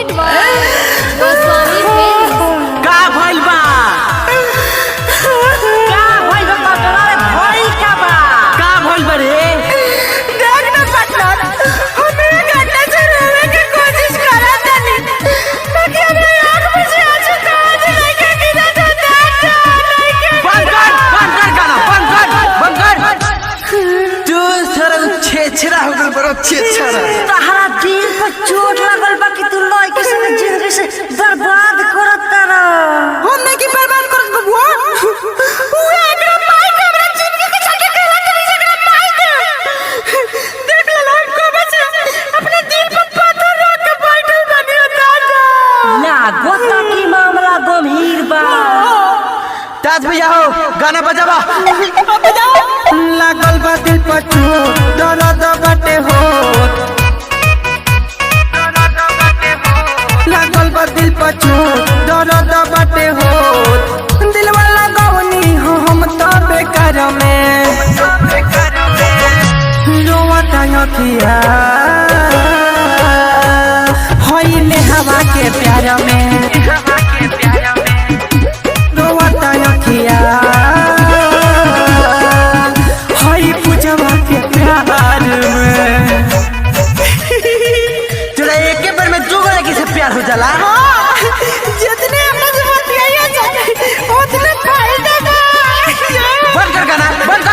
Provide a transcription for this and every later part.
presented by Goswami Films। का भइल बा पटना रे भइल का बा का भइल बा रे देख ना पटना हम एक घंटा से रहने की कोशिश करा तनी ताकि हमरा आंख में से आंसू तो आज लेके गिरा जाता लेके बंद कर गाना बंद कर तू सर छेछरा हो गल बरो छेछरा तहरा दिल पर चोट लगल बा कि तू लड़की से जिंदगी से बर्बाद करत तारा हम नहीं की बर्बाद करत बबुआ उ एकरा माई के हमरा जिंदगी के चलके कहला तनी जकरा माई के देख ले हमको बस अपने दिल पर पत्थर रख के बैठल बनी दादा लागोता की मामला गंभीर बा ताज भैया हो गाना बजावा लागल बा दिल पर चोट दर्द बाटे हो लागल बा दिल पर चोट दर्द बाटे हो दिल वाला गवनी हो हम तो बेकार में रोवता अखिया होइले हवा के प्यार में रोवता अखिया होई पूजवा के प्यार में तोरा एके बार में दो लड़की से प्यार हो जाला जितने अपना से बतियाइए जाने उतने फायदा बा बंद कर गाना बंद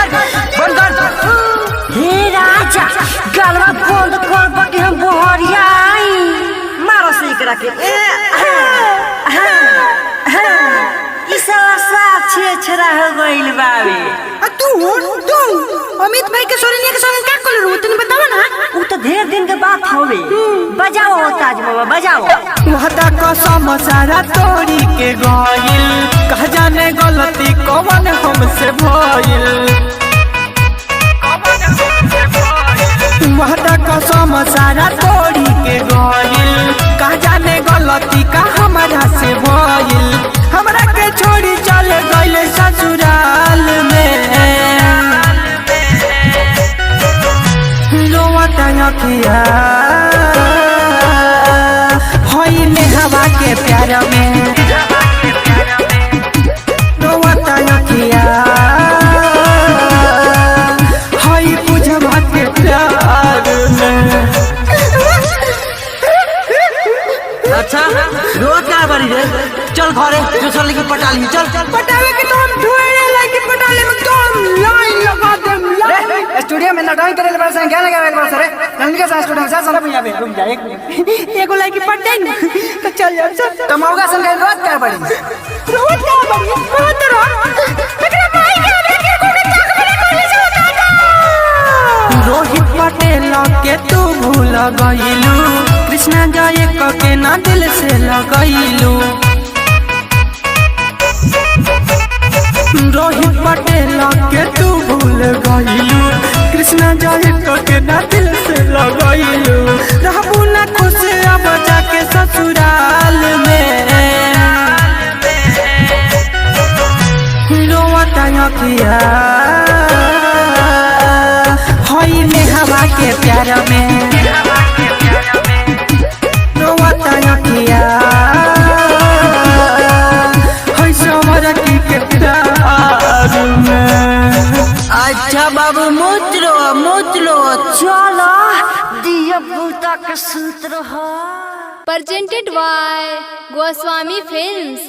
कर हे राजा गलवा बंद कर बाकी हम बोहरिया आई मारो से एकरा के इसला छेछरा हो गइल बावे तू अमित भाई के सोनिया के संग का कर रू तने बतावा ना उ तो ढेर दिन के बात होवे बजाओ ताज बाबा बजाओ वहदा कसम सारा तोड़ी के गइल कह जाने गलती कौन हमसे भइल वहदा कसम सारा तोड़ी के गइल कह जाने गलती का हमारा से भइल हमरा के छोड़ी चल गइल ससुराल में रोवता अखिया होइले हवा के प्यार में रोवता अखिया होई पूजवा के प्यार में अच्छा रोज का बारी रे चल घरे दूसरा लड़की पटा ली चल पटावे के तो हम ढूंढने लायक पटाले में तो हम लाइन लगा देम लाइन स्टूडियो में नटाई करे ले बरसा क्या लगा बरसा रे रंग के साथ स्टूडियो से सारा भैया रुक जा एक मिनट एगो लायक पटे न तो चल जाओ चल तमौगा संग रोज क्या बड़ी रोज का बड़ी रोज रो एकरा भाई के लेके कोने तक मेरे कॉलेज होता रोहित पटेल के तू भूल गइलू कृष्णा जय के ना दिल से लगइलू रोहित पटेल के तू भूल गइलू कृष्णा जय के ना दिल से लगइलू रहबू ना खुश अब जाके ससुराल में रोवता अखिया होइले हवा के प्यार में रोवता अखिया होई समरकी के प्यार में अच्छा बाबू मुत लो चलो दिया बूता के सूत्र हो presented by Goswami Films।